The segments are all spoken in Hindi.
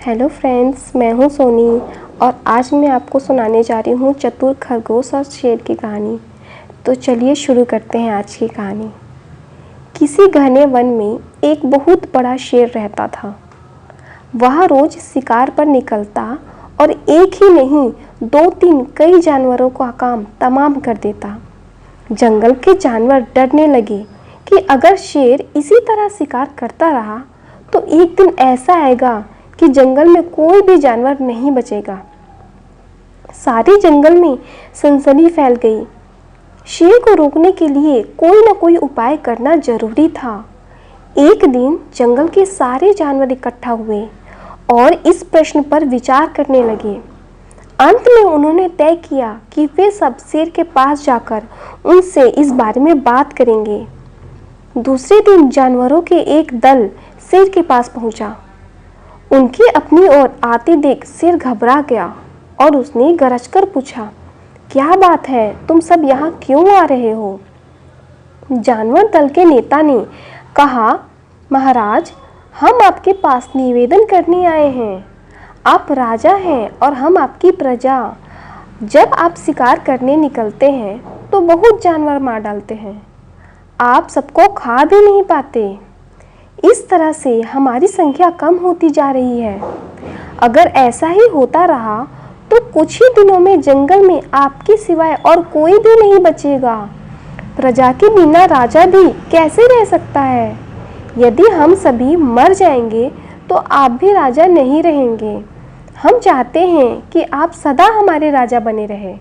हेलो फ्रेंड्स, मैं हूं सोनी और आज मैं आपको सुनाने जा रही हूं चतुर खरगोश और शेर की कहानी। तो चलिए शुरू करते हैं आज की कहानी। किसी घने वन में एक बहुत बड़ा शेर रहता था। वह रोज शिकार पर निकलता और एक ही नहीं 2-3 कई जानवरों का काम तमाम कर देता। जंगल के जानवर डरने लगे कि अगर शेर इसी तरह शिकार करता रहा तो एक दिन ऐसा आएगा कि जंगल में कोई भी जानवर नहीं बचेगा। सारे जंगल में सनसनी फैल गई। शेर को रोकने के लिए कोई न कोई उपाय करना जरूरी था। एक दिन जंगल के सारे जानवर इकट्ठा हुए और इस प्रश्न पर विचार करने लगे। अंत में उन्होंने तय किया कि वे सब शेर के पास जाकर उनसे इस बारे में बात करेंगे। दूसरे दिन जानवरों के एक दल शेर के पास पहुंचा। उनकी अपनी ओर आते देख शेर घबरा गया और उसने गरजकर पूछा, क्या बात है, तुम सब यहाँ क्यों आ रहे हो? जानवर दल के नेता ने कहा, महाराज, हम आपके पास निवेदन करने आए हैं। आप राजा हैं और हम आपकी प्रजा। जब आप शिकार करने निकलते हैं तो बहुत जानवर मार डालते हैं। आप सबको खा भी नहीं पाते। इस तरह से हमारी संख्या कम होती जा रही है। अगर ऐसा ही होता रहा तो कुछ ही दिनों में जंगल में आपके सिवाय और कोई भी नहीं बचेगा। प्रजा के बिना राजा भी कैसे रह सकता है? यदि हम सभी मर जाएंगे तो आप भी राजा नहीं रहेंगे। हम चाहते हैं कि आप सदा हमारे राजा बने रहे।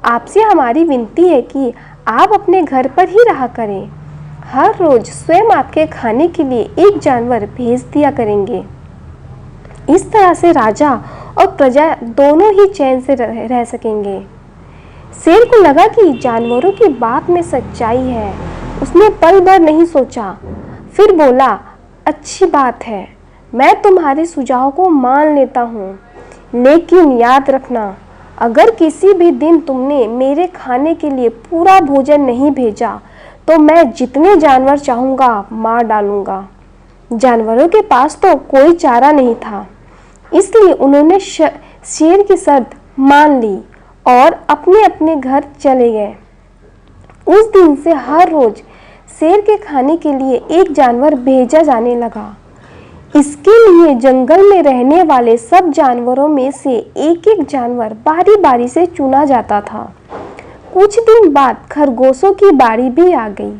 आपसे हमारी विनती है कि आप अपने घर पर ही रहा करें। हर रोज स्वयं आपके खाने के लिए एक जानवर भेज दिया करेंगे। इस तरह से राजा और प्रजा दोनों ही चैन से रह सकेंगे। शेर को लगा कि जानवरों की बात में सच्चाई है। उसने पल भर नहीं सोचा, फिर बोला, अच्छी बात है, मैं तुम्हारे सुझाव को मान लेता हूँ, लेकिन याद रखना, अगर किसी भी दिन तुमने मेरे खाने के लिए पूरा भोजन नहीं भेजा तो मैं जितने जानवर चाहूँगा मार डालूँगा। जानवरों के पास तो कोई चारा नहीं था, इसलिए उन्होंने शेर की शर्त मान ली और अपने अपने घर चले गए। उस दिन से हर रोज शेर के खाने के लिए एक जानवर भेजा जाने लगा। इसके लिए जंगल में रहने वाले सब जानवरों में से एक एक जानवर बारी बारी से चुना जाता था। कुछ दिन बाद खरगोशों की बारी भी आ गई।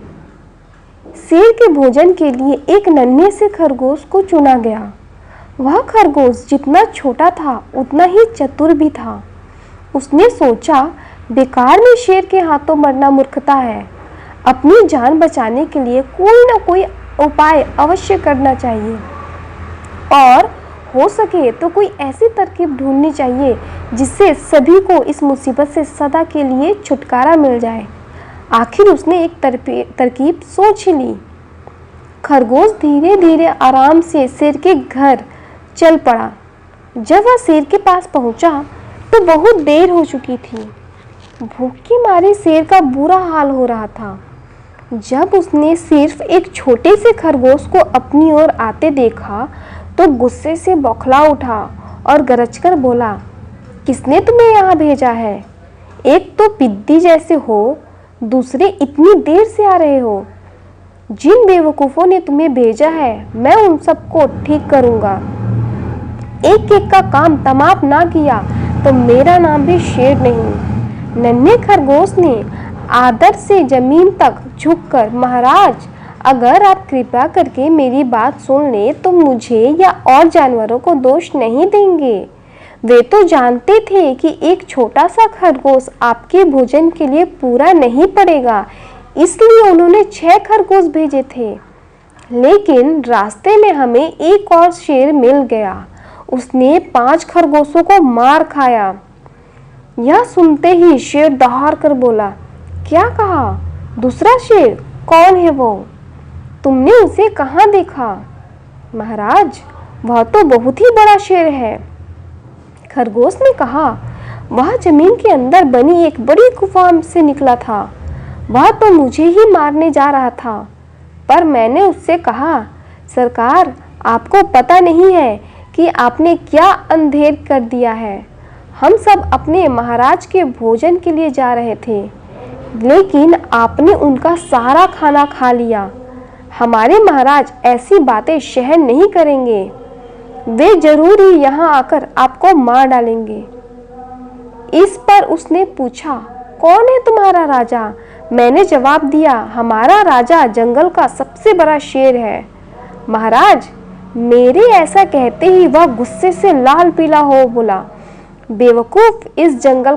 शेर के भोजन के लिए एक नन्हे से खरगोश को चुना गया। वह खरगोश जितना छोटा था उतना ही चतुर भी था। उसने सोचा, बेकार में शेर के हाथों मरना मूर्खता है। अपनी जान बचाने के लिए कोई ना कोई उपाय अवश्य करना चाहिए और हो सके तो कोई ऐसी तरकीब ढूंढनी चाहिए जिससे सभी को इस मुसीबत से सदा के लिए छुटकारा मिल जाए। आखिर उसने एक तरकीब सोच ही ली। खरगोश धीरे धीरे आराम से शेर के घर चल पड़ा। जब वह शेर के पास पहुंचा तो बहुत देर हो चुकी थी। भूख के मारे शेर का बुरा हाल हो रहा था। जब उसने सिर्फ एक छोटे से खरगोश को अपनी ओर आते देखा तो गुस्से से बौखला उठा और गरजकर बोला, किसने तुम्हें यहाँ भेजा है? एक तो पिद्दी जैसे हो, दूसरे इतनी देर से आ रहे हो। जिन बेवकूफ़ों ने तुम्हें भेजा है मैं उन सबको ठीक करूँगा। एक एक का काम तमाम ना किया तो मेरा नाम भी शेर नहीं। नन्हे खरगोश ने आदर से जमीन तक झुककर, महाराज, अगर आप कृपया करके मेरी बात सुन ले तो मुझे या और जानवरों को दोष नहीं देंगे। वे तो जानते थे कि एक छोटा सा खरगोश आपके भोजन के लिए पूरा नहीं पड़ेगा, इसलिए उन्होंने 6 खरगोश भेजे थे। लेकिन रास्ते में हमें एक और शेर मिल गया। उसने 5 खरगोशों को मार खाया। यह सुनते ही शेर दहाड़ कर बोला, क्या कहा? दूसरा शेर? कौन है वो? तुमने उसे कहाँ देखा? महाराज, वह तो बहुत ही बड़ा शेर है। खरगोश ने कहा, वह जमीन के अंदर बनी एक बड़ी गुफा से निकला था। वह तो मुझे ही मारने जा रहा था, पर मैंने उससे कहा, सरकार, आपको पता नहीं है कि आपने क्या अंधेर कर दिया है। हम सब अपने महाराज के भोजन के लिए जा रहे थे, लेकिन आपने उनका सारा खाना खा लिया। हमारे महाराज ऐसी बातें सहन नहीं करेंगे। वे जरूर ही यहाँ आकर आपको मार डालेंगे। इस पर उसने पूछा, कौन है तुम्हारा राजा? मैंने जवाब दिया, हमारा राजा जंगल का सबसे बड़ा शेर है। महाराज, मेरे ऐसा कहते ही वह गुस्से से लाल पीला हो बोला, बेवकूफ, इस जंगल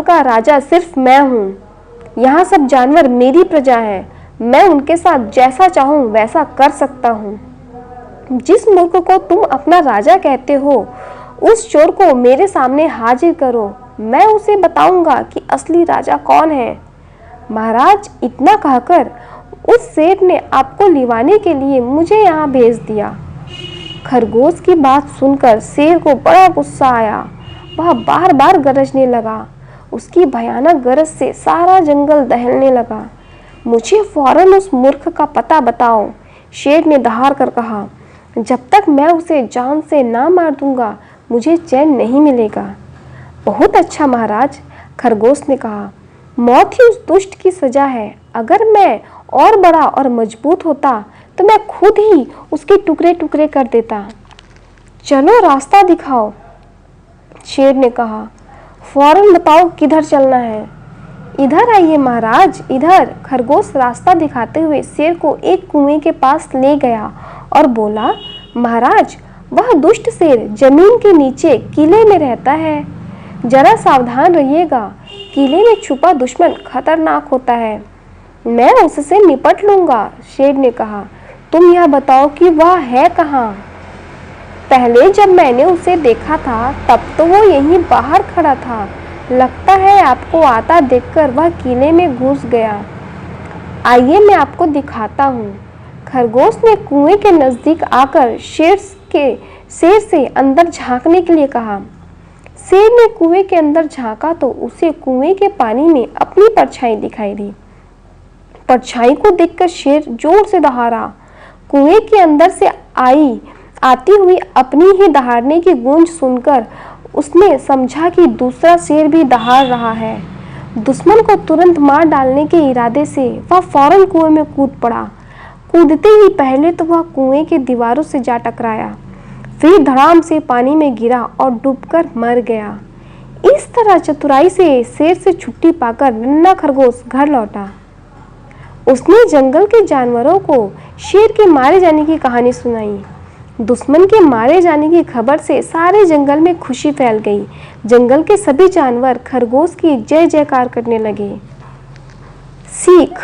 का राजा सिर्फ मैं हूँ। यहाँ सब जानवर मेरी प्रजा है। मैं उनके साथ जैसा चाहूँ वैसा कर सकता हूँ। जिस मुल्क को तुम अपना राजा कहते हो, उस चोर को मेरे सामने हाजिर करो। मैं उसे बताऊंगा कि असली राजा कौन है। महाराज, इतना कहकर उस शेर ने आपको लिवाने के लिए मुझे यहाँ भेज दिया। खरगोश की बात सुनकर शेर को बड़ा गुस्सा आया। वह बार बार गरजने लगा। उसकी भयानक गरज से सारा जंगल दहलने लगा। मुझे फौरन उस मूर्ख का पता बताओ, शेर ने दहाड़ कर कहा। जब तक मैं उसे जान से ना मार दूंगा, मुझे चैन नहीं मिलेगा। बहुत अच्छा महाराज, खरगोश ने कहा। मौत ही उस दुष्ट की सजा है। अगर मैं और बड़ा और मजबूत होता तो मैं खुद ही उसके टुकड़े टुकड़े कर देता। चलो रास्ता दिखाओ, शेर ने कहा। फौरन बताओ किधर चलना है। इधर आइए महाराज, इधर। खरगोश रास्ता दिखाते हुए शेर को एक कुएं के पास ले गया और बोला, महाराज, वह दुष्ट शेर जमीन के नीचे किले में रहता है। जरा सावधान रहिएगा। किले में छुपा दुश्मन खतरनाक होता है। मैं उससे निपट लूंगा, शेर ने कहा। तुम यह बताओ कि वह है कहाँ? पहले जब मैंने उसे देखा था तब तो वो यहीं बाहर खड़ा था। लगता है आपको आता देखकर वह किले में घुस गया। आइए मैं आपको दिखाता हूँ। खरगोश ने कुएं के नजदीक आकर शेर से अंदर झांकने के लिए कहा। शेर ने कुएं के अंदर झांका तो उसे कुएं के पानी में अपनी परछाई दिखाई दी। परछाई को देखकर शेर जोर से दहाड़ा। कुएं के अंदर से आती हुई अपनी ही दहाड़ने की गूंज सुनकर उसने समझा कि दूसरा शेर भी दहाड़ रहा है। दुश्मन को तुरंत मार डालने के इरादे से वह फौरन कुएं में कूद पड़ा। कूदते ही पहले तो वह कुएं के दीवारों से जा टकराया, फिर धड़ाम से पानी में गिरा और डूबकर मर गया। इस तरह चतुराई से शेर से छुट्टी पाकर नन्हा खरगोश घर लौटा। उसने जंगल के जानवरों को शेर के मारे जाने की कहानी सुनाई। दुश्मन के मारे जाने की खबर से सारे जंगल में खुशी फैल गई। जंगल के सभी जानवर खरगोश की जय जयकार करने लगे। सीख: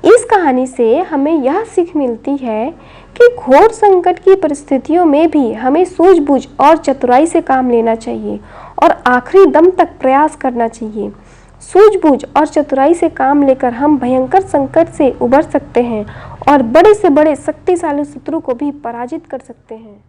इस कहानी से हमें यह सीख मिलती है कि घोर संकट की परिस्थितियों में भी हमें सूझबूझ और चतुराई से काम लेना चाहिए और आखिरी दम तक प्रयास करना चाहिए। सूझबूझ और चतुराई से काम लेकर हम भयंकर संकट से उबर सकते हैं और बड़े से बड़े शक्तिशाली शत्रु को भी पराजित कर सकते हैं।